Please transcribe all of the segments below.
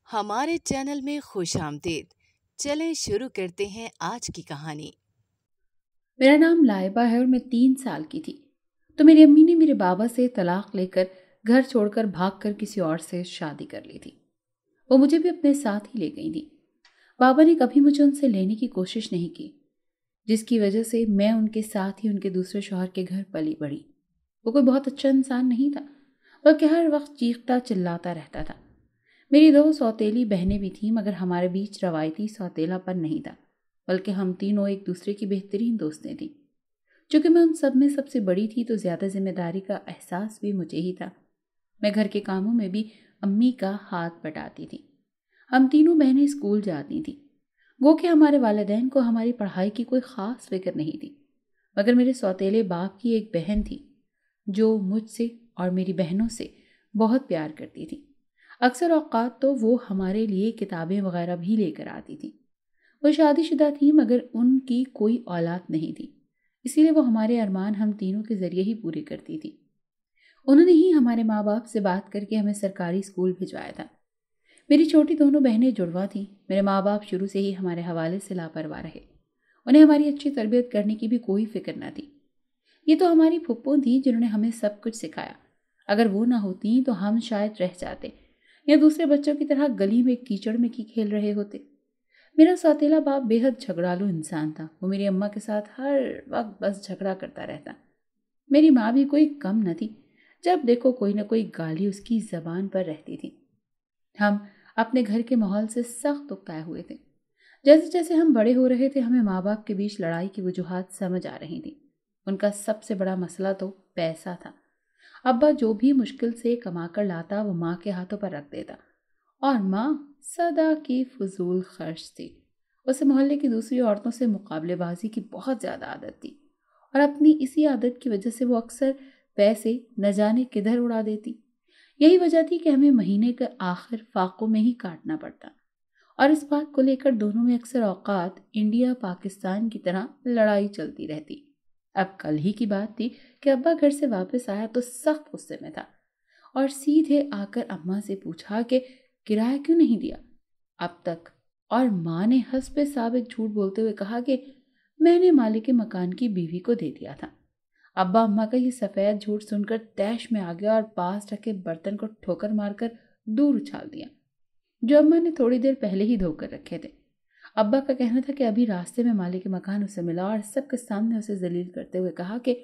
ہمارے چینل میں خوش آمدید۔ چلیں شروع کرتے ہیں آج کی کہانی۔ میرا نام لائبہ ہے اور میں 3 سال کی تھی تو میری امی نے میرے بابا سے طلاق لے کر گھر چھوڑ کر بھاگ کر کسی اور سے شادی کر لی تھی۔ وہ مجھے بھی اپنے ساتھ ہی لے گئی تھی۔ بابا نے کبھی مجھے ان سے لینے کی کوشش نہیں کی، جس کی وجہ سے میں ان کے ساتھ ہی ان کے دوسرے شوہر کے گھر پلی بڑھی۔ وہ کوئی بہت اچھا انسان نہیں تھا، بلکہ ہر وقت چیختا چلاتا رہتا تھا۔ میری 2 سوتیلی بہنیں بھی تھیں، مگر ہمارے بیچ روایتی سوتیلا پن نہیں تھا، بلکہ ہم تینوں ایک دوسرے کی بہترین دوستیں تھیں۔ چونکہ میں ان سب میں سب سے بڑی تھی تو زیادہ ذمہ داری کا احساس بھی مجھے ہی تھا۔ میں گھر کے کاموں میں بھی امی کا ہاتھ بٹاتی تھی۔ ہم تینوں بہنیں اسکول جاتی تھیں۔ گو کہ ہمارے والدین کو ہماری پڑھائی کی کوئی خاص فکر نہیں تھی، مگر میرے سوتیلے باپ کی ایک بہن تھی جو مجھ سے اور میری بہنوں سے بہت پیار کرتی تھی۔ اکثر اوقات تو وہ ہمارے لیے کتابیں وغیرہ بھی لے کر آتی تھی۔ وہ شادی شدہ تھی مگر ان کی کوئی اولاد نہیں تھی، اسی لیے وہ ہمارے ارمان ہم تینوں کے ذریعے ہی پورے کرتی تھی۔ انہوں نے ہی ہمارے ماں باپ سے بات کر کے ہمیں سرکاری اسکول بھجوایا تھا۔ میری چھوٹی دونوں بہنیں جڑواں تھیں۔ میرے ماں باپ شروع سے ہی ہمارے حوالے سے لاپرواہ رہے۔ انہیں ہماری اچھی تربیت کرنے کی بھی کوئی فکر نہ تھی۔ یہ تو ہماری پھپھو تھیں جنہوں نے ہمیں سب کچھ سکھایا۔ اگر وہ نہ ہوتی تو ہم شاید رہ جاتے یا دوسرے بچوں کی طرح گلی میں کیچڑ میں کھیل رہے ہوتے۔ میرا سوتیلا باپ بے حد جھگڑالو انسان تھا۔ وہ میری اماں کے ساتھ ہر وقت بس جھگڑا کرتا رہتا۔ میری ماں بھی کوئی کم نہ تھی، جب دیکھو کوئی نہ کوئی گالی اس کی زبان پر رہتی تھی۔ ہم اپنے گھر کے ماحول سے سخت اکتائے ہوئے تھے۔ جیسے جیسے ہم بڑے ہو رہے تھے ہمیں ماں باپ کے بیچ لڑائی کی وجوہات سمجھ آ رہی تھیں۔ ان کا سب سے بڑا مسئلہ تو پیسہ تھا۔ ابا جو بھی مشکل سے کما کر لاتا وہ ماں کے ہاتھوں پر رکھ دیتا، اور ماں سدا کی فضول خرچ تھی۔ اسے محلے کی دوسری عورتوں سے مقابلے بازی کی بہت زیادہ عادت تھی، اور اپنی اسی عادت کی وجہ سے وہ اکثر پیسے نہ جانے کدھر اڑا دیتی۔ یہی وجہ تھی کہ ہمیں مہینے کا آخر فاقوں میں ہی کاٹنا پڑتا، اور اس بات کو لے کر دونوں میں اکثر اوقات انڈیا پاکستان کی طرح لڑائی چلتی رہتی۔ اب کل ہی کی بات تھی کہ ابا گھر سے واپس آیا تو سخت غصے میں تھا، اور سیدھے آ کر اماں سے پوچھا کہ کرایہ کیوں نہیں دیا اب تک، اور ماں نے حسب ثابت جھوٹ بولتے ہوئے کہا کہ میں نے مالک مکان کی بیوی کو دے دیا تھا۔ ابا اماں کا یہ سفید جھوٹ سن کر طیش میں آ گیا اور پاس رکھے برتن کو ٹھوکر مار کر دور اچھال دیا، جو اماں نے تھوڑی دیر پہلے ہی دھو کر رکھے تھے۔ ابا کا کہنا تھا کہ ابھی راستے میں مالک مکان اسے ملا اور سب کے سامنے اسے ذلیل کرتے ہوئے کہا کہ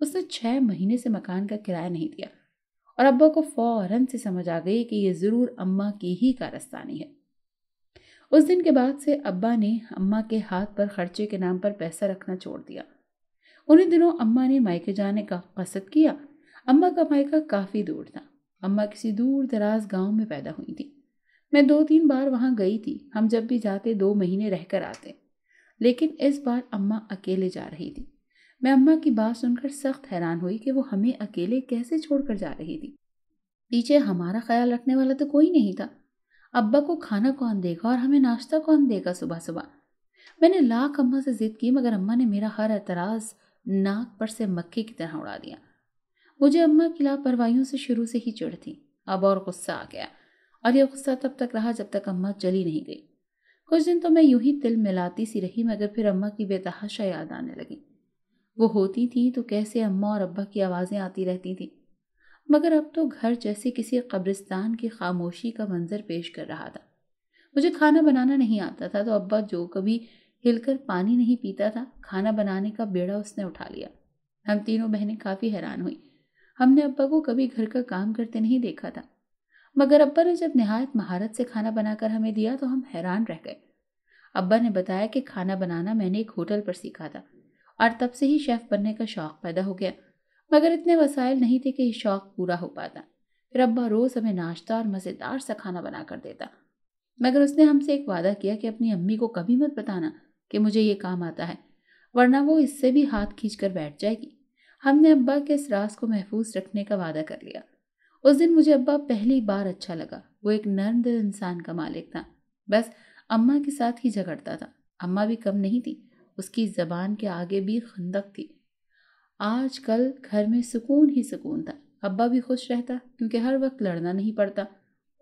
اس نے 6 مہینے سے مکان کا کرایہ نہیں دیا، اور ابا کو فوراً سے سمجھ آ گئی کہ یہ ضرور اماں کی ہی کارستانی ہے۔ اس دن کے بعد سے ابا نے اماں کے ہاتھ پر خرچے کے نام پر پیسہ رکھنا چھوڑ دیا۔ انہیں دنوں اماں نے مائکے جانے کا قصد کیا۔ اماں کا مائکہ کافی دور تھا۔ اماں کسی دور دراز گاؤں میں پیدا ہوئی تھی۔ میں 2-3 بار وہاں گئی تھی۔ ہم جب بھی جاتے 2 مہینے رہ کر آتے، لیکن اس بار اماں اکیلے جا رہی تھی۔ میں اماں کی بات سن کر سخت حیران ہوئی کہ وہ ہمیں اکیلے کیسے چھوڑ کر جا رہی تھی۔ پیچھے ہمارا خیال رکھنے والا تو کوئی نہیں تھا۔ ابا کو کھانا کون دے گا اور ہمیں ناشتہ کون دے گا صبح صبح؟ میں نے لاکھ اماں سے ضد کی، مگر اماں نے میرا ہر اعتراض ناک پر سے مکھی کی طرح اڑا دیا۔ مجھے اماں کی لاپرواہیوں سے شروع سے ہی چڑ تھی۔ اب اور غصہ آ گیا، اور یہ غصہ تب تک رہا جب تک اماں چلی نہیں گئی۔ کچھ دن تو میں یوں ہی تل ملاتی سی رہی، مگر پھر اماں کی بے تحاشا یاد آنے لگی۔ وہ ہوتی تھی تو کیسے اماں اور ابا کی آوازیں آتی رہتی تھیں، مگر اب تو گھر جیسے کسی قبرستان کی خاموشی کا منظر پیش کر رہا تھا۔ مجھے کھانا بنانا نہیں آتا تھا تو ابا جو کبھی ہل کر پانی نہیں پیتا تھا، کھانا بنانے کا بیڑا اس نے اٹھا لیا۔ ہم تینوں بہنیں کافی حیران ہوئیں۔ ہم نے ابا کو کبھی گھر کا کام کرتے نہیں دیکھا تھا، مگر ابا نے جب نہایت مہارت سے کھانا بنا کر ہمیں دیا تو ہم حیران رہ گئے۔ ابا نے بتایا کہ کھانا بنانا میں نے ایک ہوٹل پر سیکھا تھا، اور تب سے ہی شیف بننے کا شوق پیدا ہو گیا، مگر اتنے وسائل نہیں تھے کہ یہ شوق پورا ہو پاتا۔ پھر ابا روز ہمیں ناشتہ اور مزیدار سا کھانا بنا کر دیتا، مگر اس نے ہم سے ایک وعدہ کیا کہ اپنی امی کو کبھی مت بتانا کہ مجھے یہ کام آتا ہے، ورنہ وہ اس سے بھی ہاتھ کھینچ کر بیٹھ جائے گی۔ ہم نے ابا کے اس راز کو محفوظ رکھنے کا وعدہ کر لیا۔ اس دن مجھے ابا پہلی بار اچھا لگا۔ وہ ایک نرم دل انسان کا مالک تھا، بس اماں کے ساتھ ہی جھگڑتا تھا۔ اماں بھی کم نہیں تھی، اس کی زبان کے آگے بھی خندق تھی۔ آج کل گھر میں سکون ہی سکون تھا۔ ابا بھی خوش رہتا کیونکہ ہر وقت لڑنا نہیں پڑتا۔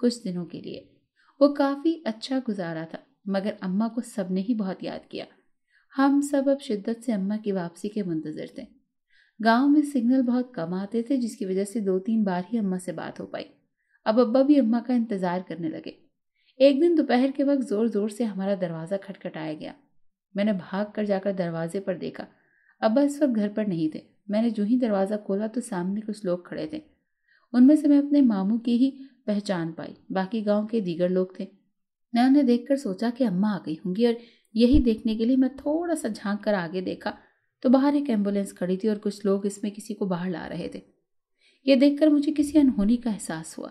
کچھ دنوں کے لیے۔ وہ کافی اچھا گزارا تھا، مگر اماں کو سب نے ہی بہت یاد کیا۔ ہم سب اب شدت سے اماں کی واپسی کے منتظر تھے۔ گاؤں میں سگنل بہت کم آتے تھے، جس کی وجہ سے 2-3 بار ہی اماں سے بات ہو پائی۔ اب ابا بھی اماں کا انتظار کرنے لگے۔ ایک دن دوپہر کے وقت زور زور سے ہمارا دروازہ کھٹکھٹایا گیا۔ میں نے بھاگ کر جا کر دروازے پر دیکھا۔ ابا اس وقت گھر پر نہیں تھے۔ میں نے جو ہی دروازہ کھولا تو سامنے کچھ لوگ کھڑے تھے۔ ان میں سے میں اپنے ماموں کی ہی پہچان پائی، باقی گاؤں کے دیگر لوگ تھے۔ میں انہیں دیکھ کر سوچا کہ اماں آ گئی ہوں گی، اور یہی دیکھنے کے لیے میں تھوڑا سا جھانک کر آگے دیکھا تو باہر ایک ایمبولینس کھڑی تھی اور کچھ لوگ اس میں کسی کو باہر لا رہے تھے۔ یہ دیکھ کر مجھے کسی انہونی کا احساس ہوا۔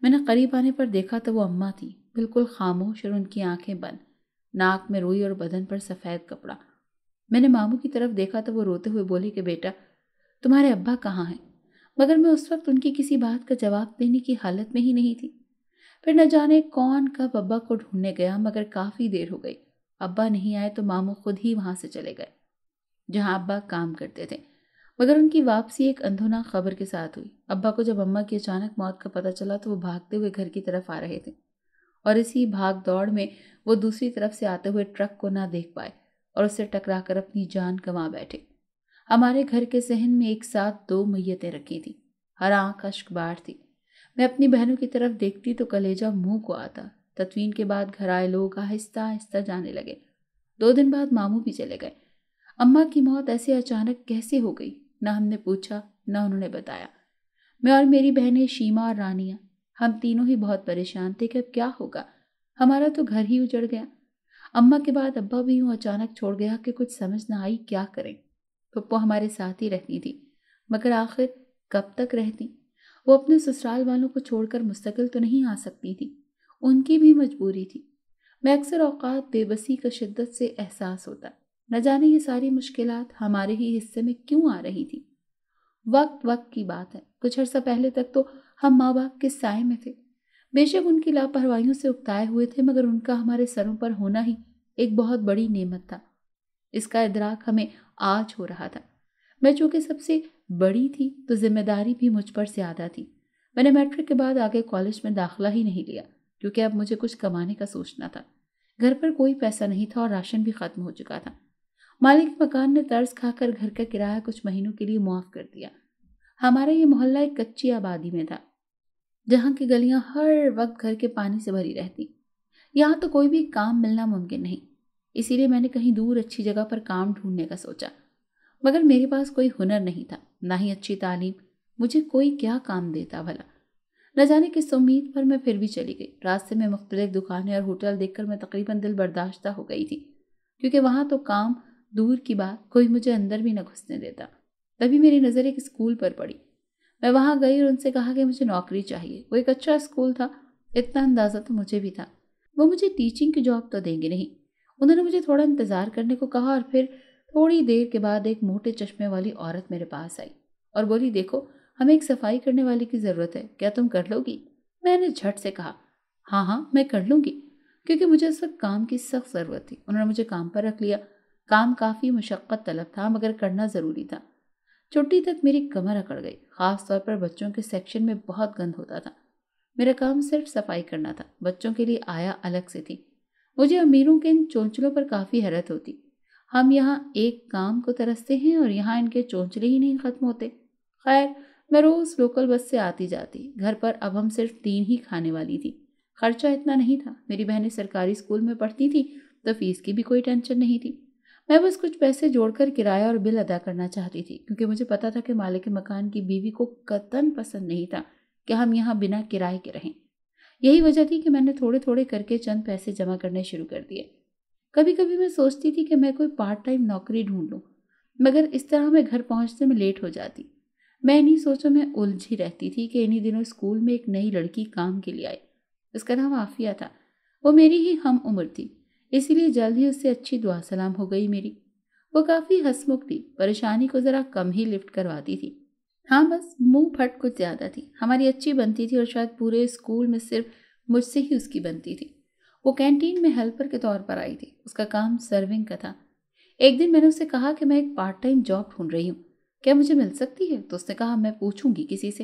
میں نے قریب آنے پر دیکھا تو وہ اماں تھی، بالکل خاموش اور ان کی آنکھیں بند، ناک میں روئی اور بدن پر سفید کپڑا۔ میں نے ماموں کی طرف دیکھا تو وہ روتے ہوئے بولی کہ بیٹا تمہارے ابا کہاں ہیں؟ مگر میں اس وقت ان کی کسی بات کا جواب دینے کی حالت میں ہی نہیں تھی۔ پھر نہ جانے کون کب ابا کو ڈھونڈنے گیا، مگر کافی دیر ہو گئی۔ ابا نہیں آئے تو ماموں خود ہی وہاں سے چلے گئے جہاں ابا کام کرتے تھے، مگر ان کی واپسی ایک اندھونا خبر کے ساتھ ہوئی۔ ابا کو جب اماں کی اچانک موت کا پتہ چلا تو وہ بھاگتے ہوئے گھر کی طرف آ رہے تھے، اور اسی بھاگ دوڑ میں وہ دوسری طرف سے آتے ہوئے ٹرک کو نہ دیکھ پائے اور اس سے ٹکرا کر اپنی جان گنوا بیٹھے۔ ہمارے گھر کے صحن میں ایک ساتھ 2 میتیں رکھی تھیں، ہر آنکھ اشک بار تھی۔ میں اپنی بہنوں کی طرف دیکھتی تو کلیجہ منہ کو آتا۔ تدفین کے بعد گھر آئے لوگ آہستہ آہستہ جانے لگے۔ 2 دن بعد ماموں بھی چلے گئے۔ اماں کی موت ایسے اچانک کیسے ہو گئی؟ نہ ہم نے پوچھا، نہ انہوں نے بتایا۔ میں اور میری بہنیں شیما اور رانیہ، ہم تینوں ہی بہت پریشان تھے کہ اب کیا ہوگا، ہمارا تو گھر ہی اجڑ گیا۔ اماں کے بعد ابا بھی یوں اچانک چھوڑ گیا کہ کچھ سمجھ نہ آئی کیا کریں۔ پھپھو ہمارے ساتھ ہی رہتی تھی، مگر آخر کب تک رہتی؟ وہ اپنے سسرال والوں کو چھوڑ کر مستقل تو نہیں آ سکتی تھی، ان کی بھی مجبوری تھی۔ میں اکثر اوقات بے بسی کا شدت سے احساس ہوتا، نہ جانے یہ ساری مشکلات ہمارے ہی حصے میں کیوں آ رہی تھی۔ وقت کی بات ہے، کچھ عرصہ پہلے تک تو ہم ماں باپ کے سائے میں تھے۔ بے شک ان کی لاپرواہیوں سے اکتائے ہوئے تھے، مگر ان کا ہمارے سروں پر ہونا ہی ایک بہت بڑی نعمت تھا۔ اس کا ادراک ہمیں آج ہو رہا تھا۔ میں چونکہ سب سے بڑی تھی تو ذمہ داری بھی مجھ پر زیادہ تھی۔ میں نے میٹرک کے بعد آگے کالج میں داخلہ ہی نہیں لیا، کیونکہ اب مجھے کچھ کمانے کا سوچنا تھا۔ گھر پر کوئی پیسہ نہیں تھا اور راشن بھی ختم ہو چکا تھا۔ مالک مکان نے طرز کھا کر گھر کا کرایہ کچھ مہینوں کے لیے معاف کر دیا۔ ہمارا یہ محلہ ایک کچی آبادی میں تھا، جہاں کی گلیاں ہر وقت گھر کے پانی سے بھری رہتی۔ یہاں تو کوئی بھی کام ملنا ممکن نہیں، اسی لیے میں نے کہیں دور اچھی جگہ پر کام ڈھونڈنے کا سوچا، مگر میرے پاس کوئی ہنر نہیں تھا، نہ ہی اچھی تعلیم۔ مجھے کوئی کیا کام دیتا بھلا؟ نہ جانے کس امید پر میں پھر بھی چلی گئی۔ راستے میں مختلف دکانیں اور ہوٹل دیکھ کر میں تقریباً دل برداشتہ ہو گئی تھی، کیونکہ وہاں تو کام دور کی بات، کوئی مجھے اندر بھی نہ گھسنے دیتا۔ تبھی میری نظر ایک اسکول پر پڑی۔ میں وہاں گئی اور ان سے کہا کہ مجھے نوکری چاہیے۔ وہ ایک اچھا اسکول تھا، اتنا اندازہ تو مجھے بھی تھا۔ وہ مجھے ٹیچنگ کی جاب تو دیں گے نہیں۔ انہوں نے مجھے تھوڑا انتظار کرنے کو کہا، اور پھر تھوڑی دیر کے بعد ایک موٹے چشمے والی عورت میرے پاس آئی اور بولی، دیکھو ہمیں ایک صفائی کرنے والی کی ضرورت ہے، کیا تم کر لو گی؟ میں نے جھٹ سے کہا، ہاں میں کر لوں گی، کیونکہ مجھے اس وقت کام کی سخت ضرورت تھی۔ انہوں نے مجھے کام پر رکھ لیا۔ کام کافی مشقت طلب تھا، مگر کرنا ضروری تھا۔ چھٹی تک میری کمر اکڑ گئی، خاص طور پر بچوں کے سیکشن میں بہت گند ہوتا تھا۔ میرا کام صرف صفائی کرنا تھا، بچوں کے لیے آیا الگ سے تھی۔ مجھے امیروں کے ان چونچلوں پر کافی حیرت ہوتی۔ ہم یہاں ایک کام کو ترستے ہیں اور یہاں ان کے چونچلے ہی نہیں ختم ہوتے۔ خیر، میں روز لوکل بس سے آتی جاتی۔ گھر پر اب ہم صرف 3 ہی کھانے والی تھی۔ خرچہ اتنا نہیں تھا، میری بہنیں سرکاری اسکول میں پڑھتی تھی تو فیس کی بھی کوئی ٹینشن نہیں تھی۔ میں بس کچھ پیسے جوڑ کر کرایہ اور بل ادا کرنا چاہتی تھی، کیونکہ مجھے پتا تھا کہ مالک مکان کی بیوی کو قطعاً پسند نہیں تھا کہ ہم یہاں بنا کرائے کے رہیں۔ یہی وجہ تھی کہ میں نے تھوڑے تھوڑے کر کے چند پیسے جمع کرنے شروع کر دیے۔ کبھی کبھی میں سوچتی تھی کہ میں کوئی پارٹ ٹائم نوکری ڈھونڈ لوں، مگر اس طرح میں گھر پہنچنے میں لیٹ ہو جاتی۔ میں انہی سوچوں میں الجھی رہتی تھی کہ انہی دنوں اسکول میں ایک نئی لڑکی کام کے لیے آئی۔ اس کا نام عافیہ تھا۔ وہ میری ہی ہم عمر تھی، اسی لیے جلد ہی اس سے اچھی دعا سلام ہو گئی میری۔ وہ کافی ہنسمکھ تھی، پریشانی کو ذرا کم ہی لفٹ کرواتی تھی۔ ہاں بس منہ پھٹ کچھ زیادہ تھی۔ ہماری اچھی بنتی تھی اور شاید پورے اسکول میں صرف مجھ سے ہی اس کی بنتی تھی۔ وہ کینٹین میں ہیلپر کے طور پر آئی تھی، اس کا کام سرونگ کا تھا۔ ایک دن میں نے اسے کہا کہ میں ایک پارٹ ٹائم جاب ڈھونڈ رہی ہوں، کیا مجھے مل سکتی ہے؟ تو اس نے کہا، میں پوچھوں گی کسی سے۔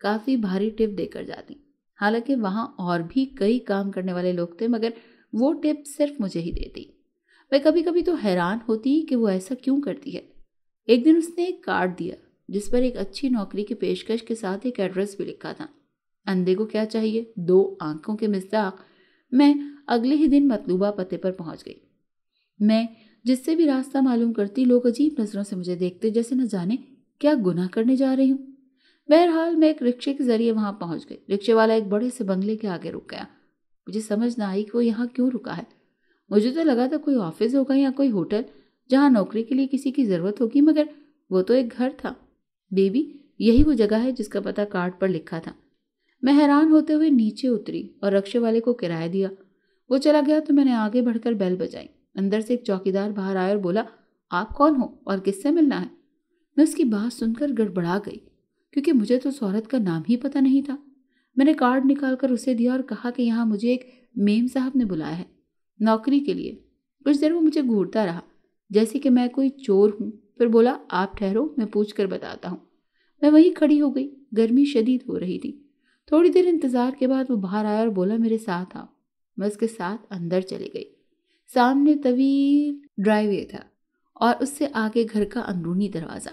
کافی بھاری ٹپ دے کر جاتی۔ حالانکہ وہاں اور بھی کئی کام کرنے والے لوگ تھے، مگر وہ ٹپ صرف مجھے ہی دیتی۔ میں کبھی کبھی تو حیران ہوتی کہ وہ ایسا کیوں کرتی ہے۔ ایک دن اس نے ایک کارڈ دیا جس پر ایک اچھی نوکری کی پیشکش کے ساتھ ایک ایڈریس بھی لکھا تھا۔ اندھے کو کیا چاہیے، 2 آنکھوں کے مصداق میں اگلے ہی دن مطلوبہ پتے پر پہنچ گئی۔ میں جس سے بھی راستہ معلوم کرتی، لوگ عجیب نظروں سے مجھے دیکھتے جیسے نہ جانے کیا گناہ کرنے جا رہی ہوں۔ بہرحال میں ایک رکشے کے ذریعے وہاں پہنچ گئی۔ رکشے والا ایک بڑے سے بنگلے کے آگے رک گیا۔ مجھے سمجھ نہ آئی کہ وہ یہاں کیوں رکا ہے۔ مجھے تو لگا تھا کوئی آفس ہوگا یا کوئی ہوٹل جہاں نوکری کے لیے کسی کی ضرورت ہوگی، مگر وہ تو ایک گھر تھا۔ بیبی، یہی وہ جگہ ہے جس کا پتہ کارڈ پر لکھا تھا۔ میں حیران ہوتے ہوئے نیچے اتری اور رکشے والے کو کرایہ دیا۔ وہ چلا گیا تو میں نے آگے بڑھ کر بیل بجائی۔ اندر سے ایک چوکیدار باہر آیا اور بولا، آپ کون ہو اور کس سے ملنا ہے؟ میں اس کی بات سن کر گڑبڑا گئی، کیونکہ مجھے تو اس عورت کا نام ہی پتہ نہیں تھا۔ میں نے کارڈ نکال کر اسے دیا اور کہا کہ یہاں مجھے ایک میم صاحب نے بلایا ہے نوکری کے لیے۔ کچھ دیر وہ مجھے گھورتا رہا جیسے کہ میں کوئی چور ہوں، پھر بولا، آپ ٹھہرو، میں پوچھ کر بتاتا ہوں۔ میں وہیں کھڑی ہو گئی۔ گرمی شدید ہو رہی تھی۔ تھوڑی دیر انتظار کے بعد وہ باہر آیا اور بولا، میرے ساتھ آؤ۔ میں اس کے ساتھ اندر چلی گئی۔ سامنے طویل ڈرائیو وے تھا اور اس سے آگے گھر کا اندرونی دروازہ۔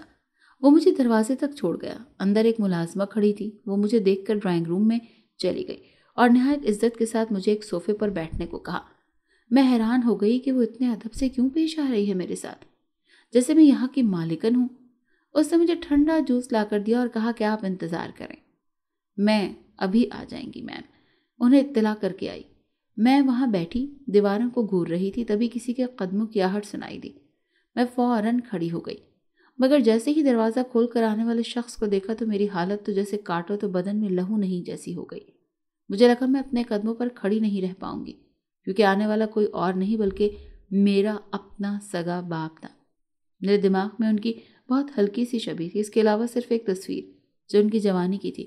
وہ مجھے دروازے تک چھوڑ گیا۔ اندر ایک ملازمہ کھڑی تھی۔ وہ مجھے دیکھ کر ڈرائنگ روم میں چلی گئی اور نہایت عزت کے ساتھ مجھے ایک صوفے پر بیٹھنے کو کہا۔ میں حیران ہو گئی کہ وہ اتنے ادب سے کیوں پیش آ رہی ہے میرے ساتھ، جیسے میں یہاں کی مالکن ہوں۔ اس نے مجھے ٹھنڈا جوس لا کر دیا اور کہا کہ آپ انتظار کریں، میں ابھی آ جائیں گی میم۔ انہیں اطلاع کر کے آئی۔ میں وہاں بیٹھی دیواروں کو گھور رہی تھی، تبھی کسی کے قدموں کی آہٹ سنائی دی۔ میں فوراً کھڑی ہو گئی، مگر جیسے ہی دروازہ کھول کر آنے والے شخص کو دیکھا تو میری حالت تو جیسے کاٹو تو بدن میں لہو نہیں جیسی ہو گئی۔ مجھے لگا میں اپنے قدموں پر کھڑی نہیں رہ پاؤں گی، کیونکہ آنے والا کوئی اور نہیں بلکہ میرا اپنا سگا باپ تھا۔ میرے دماغ میں ان کی بہت ہلکی سی شبیہ تھی، اس کے علاوہ صرف ایک تصویر جو ان کی جوانی کی تھی،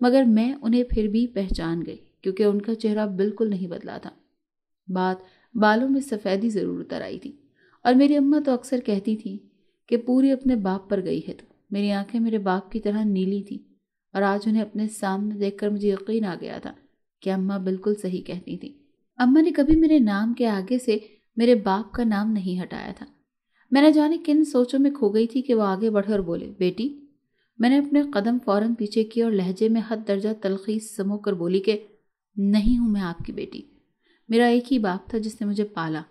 مگر میں انہیں پھر بھی پہچان گئی کیونکہ ان کا چہرہ بالکل نہیں بدلا تھا۔ بالوں میں سفیدی ضرور اتر آئی تھی، اور میری اماں تو اکثر کہتی تھی کہ پوری اپنے باپ پر گئی ہے۔ تو میری آنکھیں میرے باپ کی طرح نیلی تھیں، اور آج انہیں اپنے سامنے دیکھ کر مجھے یقین آ گیا تھا کہ اماں بالکل صحیح کہتی تھیں۔ اماں نے کبھی میرے نام کے آگے سے میرے باپ کا نام نہیں ہٹایا تھا۔ میں نہ جانے کن سوچوں میں کھو گئی تھی کہ وہ آگے بڑھے اور بولے، بیٹی۔ میں نے اپنے قدم فوراً پیچھے کیے اور لہجے میں حد درجہ تلخی سمو کر بولی کہ نہیں ہوں میں آپ کی بیٹی۔ میرا ایک ہی باپ تھا جس نے مجھے پالا،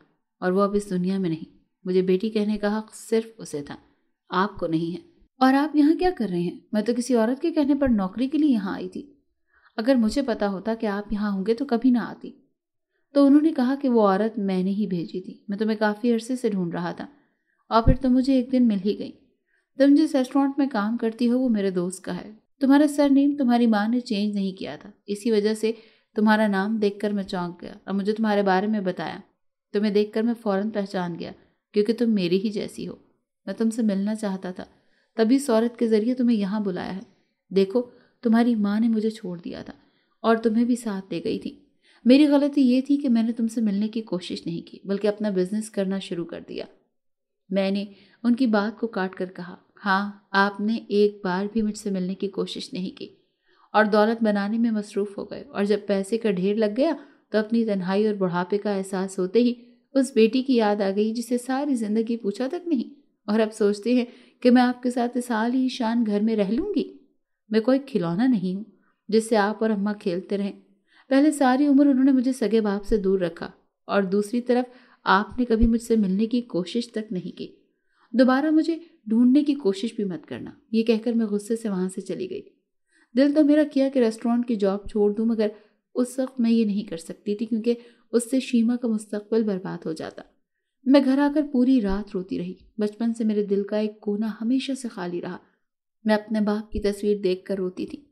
اور وہ اب اس دنیا میں نہیں۔ مجھے بیٹی کہنے کا حق صرف اسے تھا، آپ کو نہیں ہے۔ اور آپ یہاں کیا کر رہے ہیں؟ میں تو کسی عورت کے کہنے پر نوکری کے لیے یہاں آئی تھی۔ اگر مجھے پتا ہوتا کہ آپ یہاں ہوں گے تو کبھی نہ آتی۔ تو انہوں نے کہا کہ وہ عورت میں نے ہی بھیجی تھی، میں تمہیں کافی عرصے سے ڈھونڈ رہا تھا، اور پھر تم مجھے ایک دن مل ہی گئی۔ تم جس ریسٹورانٹ میں کام کرتی ہو وہ میرے دوست کا ہے۔ تمہارا سر نیم تمہاری ماں نے چینج نہیں کیا تھا، اسی وجہ سے تمہارا نام دیکھ کر میں چونک گیا اور مجھے تمہارے بارے میں بتایا۔ تمہیں دیکھ کر میں فوراً پہچان گیا کیونکہ تم میری ہی جیسی ہو۔ میں تم سے ملنا چاہتا تھا، تبھی اس عورت کے ذریعے تمہیں یہاں بلایا ہے۔ دیکھو، تمہاری ماں نے مجھے چھوڑ دیا تھا اور تمہیں بھی ساتھ دے گئی تھی۔ میری غلطی یہ تھی کہ میں نے تم سے ملنے کی کوشش نہیں کی بلکہ اپنا بزنس کرنا شروع کر دیا۔ میں نے ان کی بات کو کاٹ کر کہا، ہاں، آپ نے ایک بار بھی مجھ سے ملنے کی کوشش نہیں کی اور دولت بنانے میں مصروف ہو گئے، اور جب پیسے کا ڈھیر لگ گیا تو اپنی تنہائی اور بڑھاپے کا احساس ہوتے ہی اس بیٹی کی یاد آ گئی جسے ساری زندگی پوچھا تک نہیں، اور اب سوچتے ہیں کہ میں آپ کے ساتھ اس عالی شان گھر میں رہ لوں گی۔ میں کوئی کھلونا نہیں ہوں جس سے آپ اور اماں کھیلتے رہیں۔ پہلے ساری عمر انہوں نے مجھے سگے باپ سے دور رکھا، اور دوسری طرف آپ نے کبھی مجھ سے ملنے کی کوشش تک نہیں کی۔ دوبارہ مجھے ڈھونڈنے کی کوشش بھی مت کرنا۔ یہ کہہ کر میں غصے سے وہاں سے چلی گئی۔ دل تو میرا کیا کہ ریسٹورانٹ کی جاب چھوڑ دوں، مگر اس وقت میں یہ نہیں کر سکتی تھی کیونکہ اس سے شیما کا مستقبل برباد ہو جاتا۔ میں گھر آ کر پوری رات روتی رہی۔ بچپن سے میرے دل کا ایک کونا ہمیشہ سے خالی رہا۔ میں اپنے باپ کی تصویر دیکھ کر روتی تھی۔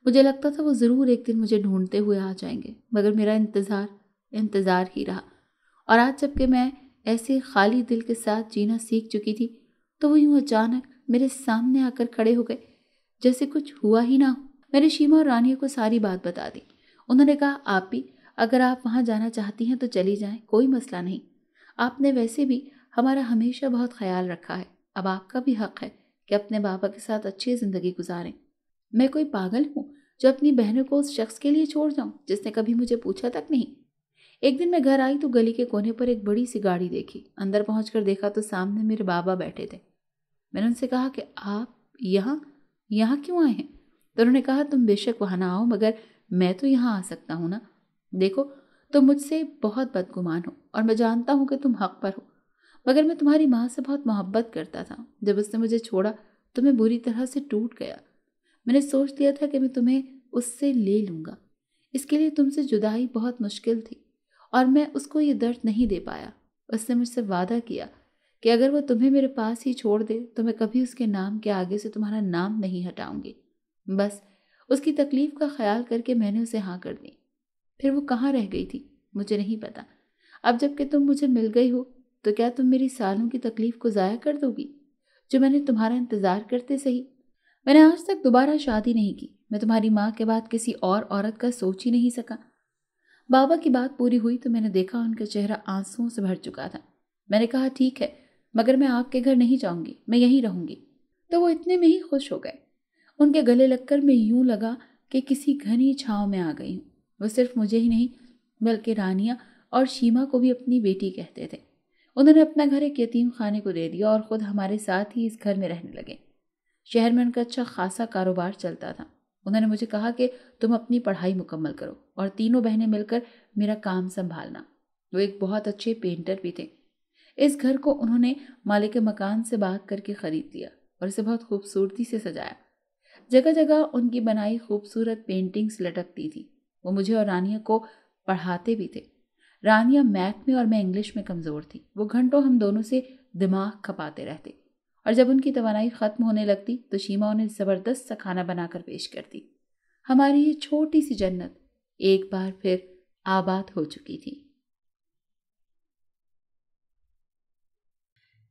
مجھے لگتا تھا وہ ضرور ایک دن مجھے ڈھونڈتے ہوئے آ جائیں گے، مگر میرا انتظار ہی رہا۔ اور آج جب کہ میں ایسے خالی دل کے ساتھ جینا سیکھ چکی تھی تو وہ یوں اچانک میرے سامنے آ کر کھڑے ہو گئے جیسے کچھ ہوا ہی نہ ہو۔ میں نے شیما اور رانیہ کو ساری بات بتا دی۔ انہوں نے کہا، آپ بھی اگر آپ وہاں جانا چاہتی ہیں تو چلی جائیں، کوئی مسئلہ نہیں۔ آپ نے ویسے بھی ہمارا ہمیشہ بہت خیال رکھا ہے، اب آپ کا بھی حق ہے کہ اپنے بابا کے ساتھ اچھی زندگی گزاریں۔ میں کوئی پاگل ہوں جو اپنی بہنوں کو اس شخص کے لیے چھوڑ جاؤں جس نے کبھی مجھے پوچھا تک نہیں؟ ایک دن میں گھر آئی تو گلی کے کونے پر ایک بڑی سی گاڑی دیکھی۔ اندر پہنچ کر دیکھا تو سامنے میرے بابا بیٹھے تھے۔ میں نے ان سے کہا کہ آپ یہاں کیوں آئے ہیں؟ تو انہوں نے کہا تم بے شک وہاں نہ آؤ مگر میں تو یہاں آ سکتا ہوں نا۔ دیکھو تم مجھ سے بہت بدگمان ہو اور میں جانتا ہوں کہ تم حق پر ہو، مگر میں تمہاری ماں سے بہت محبت کرتا تھا۔ جب اس نے مجھے چھوڑا تو میں بری طرح سے ٹوٹ گیا۔ میں نے سوچ لیا تھا کہ میں تمہیں اس سے لے لوں گا۔ اس کے لیے تم سے جدائی بہت مشکل تھی اور میں اس کو یہ درد نہیں دے پایا۔ اس نے مجھ سے وعدہ کیا کہ اگر وہ تمہیں میرے پاس ہی چھوڑ دے تو میں کبھی اس کے نام کے آگے سے تمہارا نام نہیں ہٹاؤں گی۔ بس اس کی تکلیف کا خیال کر کے میں نے اسے ہاں کر دی۔ پھر وہ کہاں رہ گئی تھی مجھے نہیں پتا۔ اب جب کہ تم مجھے مل گئی ہو تو کیا تم میری سالوں کی تکلیف کو ضائع کر دو گی جو میں نے تمہارا انتظار کرتے سہی؟ میں نے آج تک دوبارہ شادی نہیں کی۔ میں تمہاری ماں کے بعد کسی اور عورت کا سوچ ہی نہیں سکا۔ بابا کی بات پوری ہوئی تو میں نے دیکھا ان کا چہرہ آنسوؤں سے بھر چکا تھا۔ میں نے کہا ٹھیک ہے مگر میں آپ کے گھر نہیں جاؤں گی، میں یہیں رہوں گی۔ تو وہ اتنے میں ہی خوش ہو گئے۔ ان کے گلے لگ کر میں یوں لگا کہ کسی گھنی چھاؤں میں آ گئی ہوں۔ وہ صرف مجھے ہی نہیں بلکہ رانیہ اور شیما کو بھی اپنی بیٹی کہتے تھے۔ انہوں نے اپنا گھر ایک یتیم خانے کو دے دیا اور خود ہمارے ساتھ ہی اس گھر میں رہنے لگے۔ شہر میں ان کا اچھا خاصا کاروبار چلتا تھا۔ انہوں نے مجھے کہا کہ تم اپنی پڑھائی مکمل کرو اور تینوں بہنیں مل کر میرا کام سنبھالنا۔ وہ ایک بہت اچھے پینٹر بھی تھے۔ اس گھر کو انہوں نے مالک مکان سے بات کر کے خرید لیا اور اسے بہت خوبصورتی سے سجایا۔ جگہ جگہ ان کی بنائی خوبصورت پینٹنگز لٹکتی تھی۔ وہ مجھے اور رانیہ کو پڑھاتے بھی تھے۔ رانیہ میتھ میں اور میں انگلش میں کمزور تھی۔ وہ گھنٹوں ہم دونوں سے دماغ کھپاتے رہتے اور جب ان کی توانائی ختم ہونے لگتی تو شیما انہیں زبردست سا کھانا بنا کر پیش کرتی۔ ہماری یہ چھوٹی سی جنت ایک بار پھر آباد ہو چکی تھی۔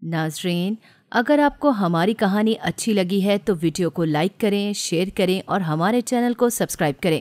ناظرین، اگر آپ کو ہماری کہانی اچھی لگی ہے تو ویڈیو کو لائک کریں، شیئر کریں اور ہمارے چینل کو سبسکرائب کریں۔